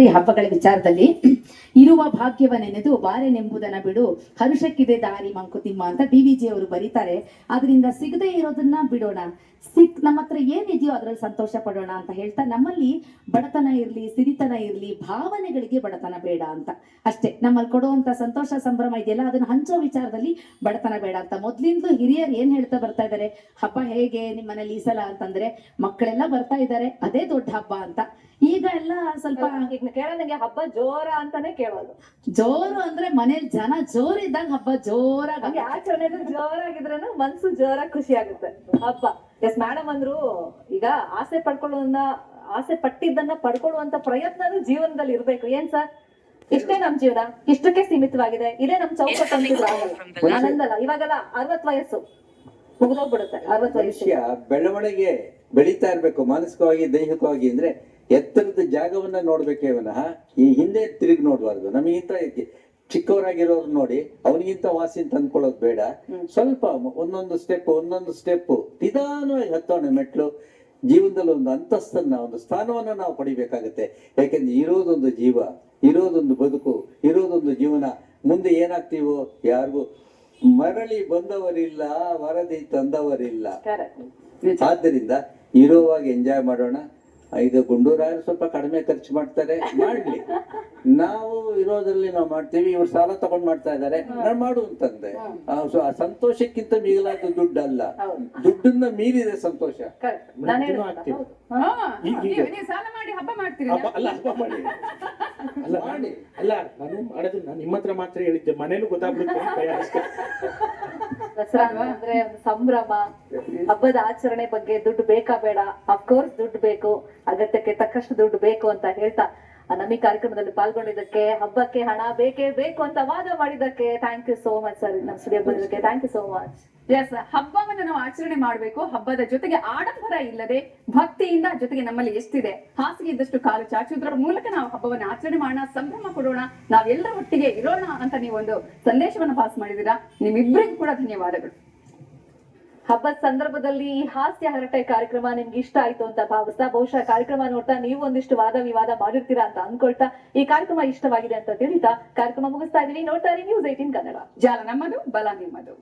ಈ ಹಬ್ಬಗಳ ವಿಚಾರದಲ್ಲಿ ಇರುವ ಭಾಗ್ಯವನ್ನೆನೆದು ಬಾರೆನೆಂಬುದನ್ನ ಬಿಡು, ಹರುಷಕ್ಕಿದೆ ದಾರಿ ಮಂಕುತಿಮ್ಮ ಅಂತ DVG ಅವರು ಬರೀತಾರೆ. ಅದರಿಂದ ಸಿಗದೆ ಇರೋದನ್ನ ಬಿಡೋಣ, ನಮ್ಮ ಹತ್ರ ಏನಿದೆಯೋ ಅದ್ರಲ್ಲಿ ಸಂತೋಷ ಪಡೋಣ ಅಂತ ಹೇಳ್ತಾ, ನಮ್ಮಲ್ಲಿ ಬಡತನ ಇರ್ಲಿ ಸಿರಿತನ ಇರ್ಲಿ, ಭಾವನೆಗಳಿಗೆ ಬಡತನ ಬೇಡ ಅಂತ ಅಷ್ಟೇ. ನಮ್ಮಲ್ಲಿ ಕೊಡುವಂತ ಸಂತೋಷ ಸಂಭ್ರಮ ಇದೆಯಲ್ಲ, ಅದನ್ನ ಹಂಚೋ ವಿಚಾರದಲ್ಲಿ ಬಡತನ ಬೇಡ ಅಂತ ಮೊದ್ಲಿಂದಲೂ ಹಿರಿಯರು ಏನ್ ಹೇಳ್ತಾ ಬರ್ತಾ ಇದ್ದಾರೆ. ಹಬ್ಬ ಹೇಗೆ ನಿಮ್ಮ ಮನೇಲಿ ಈ ಸಲ ಅಂತಂದ್ರೆ, ಮಕ್ಕಳೆಲ್ಲ ಬರ್ತಾ ಇದ್ದಾರೆ, ಅದೇ ದೊಡ್ಡ ಹಬ್ಬ ಅಂತ. ಈಗ ಎಲ್ಲ ಸ್ವಲ್ಪ ಕೇಳೋದಂಗೆ ಹಬ್ಬ ಜೋರ ಅಂತಾನೆ ಕೇಳೋದು. ಜೋರು ಅಂದ್ರೆ ಮನೇಲಿ ಜನ ಜೋರಿದ್ದಾಗ ಹಬ್ಬ ಜೋರಾಗಿ ಆಚರಣೆ ಜೋರಾಗಿದ್ರೇನು ಮನ್ಸು ಜೋರಾಗಿ ಖುಷಿ ಆಗುತ್ತೆ ಹಬ್ಬ. ಎಸ್ ಮೇಡಮ್ ಅಂದ್ರು, ಈಗ ಆಸೆ ಪಟ್ಟಿದ್ದನ್ನ ಪಡ್ಕೊಳ್ಳುವಂತ ಪ್ರಯತ್ನನೂ ಜೀವನದಲ್ಲಿ ಇರ್ಬೇಕು. ಏನ್ ಸರ್, ಇಷ್ಟೇ ನಮ್ ಜೀವನ, ಇಷ್ಟಕ್ಕೆ ಸೀಮಿತವಾಗಿದೆ, ಇದೇ ನಮ್ ಚೌಕಟ್ಟು ಅಂತಿದ್ರು ಆಗಲ್ಲ. ನಾನಂದಲ್ಲ, ಇವಾಗೆಲ್ಲ 60 ವಯಸ್ಸು ಮುಗಿದೋಗ್ಬಿಡುತ್ತೆ. 60 ವಯಸ್ಸು ಬೆಳವಣಿಗೆ ಬೆಳೀತಾ ಇರ್ಬೇಕು ಮಾನಸಿಕವಾಗಿ ದೈಹಿಕವಾಗಿ. ಅಂದ್ರೆ ಎತ್ತರದ ಜಾಗವನ್ನ ನೋಡ್ಬೇಕೇ ವಿನಃ ಈ ಹಿಂದೆ ತಿರುಗಿ ನೋಡ್ಬಾರ್ದು. ನಮಗಿಂತ ಚಿಕ್ಕವರಾಗಿರೋರು ನೋಡಿ ಅವನಿಗಿಂತ ವಾಸಿ ಅಂತ ಅಂದ್ಕೊಳ್ಳೋದು ಬೇಡ. ಸ್ವಲ್ಪ ಒಂದೊಂದು ಸ್ಟೆಪ್ ನಿಧಾನವಾಗಿ ಹತ್ತೋಣ ಮೆಟ್ಲು. ಜೀವನದಲ್ಲಿ ಒಂದು ಅಂತಸ್ತನ್ನ, ಒಂದು ಸ್ಥಾನವನ್ನ ನಾವು ಪಡಿಬೇಕಾಗತ್ತೆ. ಯಾಕೆಂದ್ರೆ ಇರೋದೊಂದು ಜೀವ, ಇರೋದೊಂದು ಬದುಕು, ಇರೋದೊಂದು ಜೀವನ. ಮುಂದೆ ಏನಾಗ್ತೀವೋ ಯಾರಿಗೂ ಮರಳಿ ಬಂದವರಿಲ್ಲ, ವರದಿ ತಂದವರಿಲ್ಲ. ಆದ್ದರಿಂದ ಇರೋವಾಗ ಎಂಜಾಯ್ ಮಾಡೋಣ. ಈಗ ಗುಂಡೂರಾಯರು ಸ್ವಲ್ಪ ಕಡಿಮೆ ಖರ್ಚು ಮಾಡ್ತಾರೆ, ಮಾಡ್ಲಿ. ನಾವು ಇರೋದ್ರಲ್ಲಿ ನಾವು ಮಾಡ್ತೀವಿ, ಇವ್ರು ಸಾಲ ತಗೊಂಡ್ ಮಾಡ್ತಾ ಇದಾರೆ, ನಾನು ಮಾಡು ಅಂತಂದೆ. ಆ ಸಂತೋಷಕ್ಕಿಂತ ಮಿಗಿಲಾದ ದುಡ್ಡಲ್ಲ, ದುಡ್ಡನ್ನ ಮೀರಿದೆ ಸಂತೋಷ. ನಾನು ನಿಮ್ಮ ಹತ್ರ ಮಾತ್ರ ಹೇಳಿದ್ದೆ, ಮನೇಲೂ ಗೊತ್ತಾಗ್ಬಿಡುತ್ತೆ. ದಸರಾ ಅಂದ್ರೆ ಒಂದು ಸಂಭ್ರಮ. ಹಬ್ಬದ ಆಚರಣೆ ಬಗ್ಗೆ ದುಡ್ಡು ಬೇಕಾ ಬೇಡ? ಅಫ್ಕೋರ್ಸ್ ದುಡ್ಡು ಬೇಕು, ಅಗತ್ಯಕ್ಕೆ ತಕ್ಕಷ್ಟು ದುಡ್ಡು ಬೇಕು ಅಂತ ಹೇಳ್ತಾ ನಮ್ಮ ಈ ಕಾರ್ಯಕ್ರಮದಲ್ಲಿ ಪಾಲ್ಗೊಂಡಿದ್ದಕ್ಕೆ, ಹಬ್ಬಕ್ಕೆ ಹಣ ಬೇಕೇ ಬೇಕು ಅಂತ ವಾದ ಮಾಡಿದ್ದಕ್ಕೆ thank you so much sir. ನಮ್ಮ ಸ್ಟುಡಿಯೋ ಬಂದಿದ್ದಕ್ಕೆ thank you so much. Yes, ಹಬ್ಬವನ್ನು ನಾವು ಆಚರಣೆ ಮಾಡಬೇಕು. ಹಬ್ಬದ ಜೊತೆಗೆ ಆಡಂಬರ ಇಲ್ಲದೆ ಭಕ್ತಿಯಿಂದ, ಜೊತೆಗೆ ನಮ್ಮಲ್ಲಿ ಎಷ್ಟಿದೆ ಹಾಸಿಗೆ ಇದ್ದಷ್ಟು ಕಾಲು ಚಾಚುವುದರ ಮೂಲಕ ನಾವು ಹಬ್ಬವನ್ನು ಆಚರಣೆ ಮಾಡೋಣ, ಸಂಭ್ರಮ ಕೊಡೋಣ, ನಾವೆಲ್ಲರ ಒಟ್ಟಿಗೆ ಇರೋಣ ಅಂತ ನೀವೊಂದು ಸಂದೇಶವನ್ನು ಪಾಸ್ ಮಾಡಿದ್ದೀರಾ. ನಿಮ್ಮಿಬ್ಬರಿಗೂ ಕೂಡ ಧನ್ಯವಾದಗಳು. ಹಬ್ಬದ ಸಂದರ್ಭದಲ್ಲಿ ಈ ಹಾಸ್ಯ ಹರಟೆ ಕಾರ್ಯಕ್ರಮ ನಿಮ್ಗೆ ಇಷ್ಟ ಆಯ್ತು ಅಂತ ಭಾವಿಸ್ತಾ, ಬಹುಶಃ ಕಾರ್ಯಕ್ರಮ ನೋಡ್ತಾ ನೀವು ಒಂದಿಷ್ಟು ವಾದ ವಿವಾದ ಮಾಡಿರ್ತೀರಾ ಅಂತ ಅನ್ಕೊಳ್ತಾ, ಈ ಕಾರ್ಯಕ್ರಮ ಇಷ್ಟವಾಗಿದೆ ಅಂತ ತಿಳಿತಾ ಕಾರ್ಯಕ್ರಮ ಮುಗಿಸ್ತಾ ಇದೀವಿ. ನೋಡ್ತಾ ಇರಿ News 18 ಕನ್ನಡ. ಜಾಲ ನಮ್ಮದು, ಬಲ ನಿಮ್ಮದು.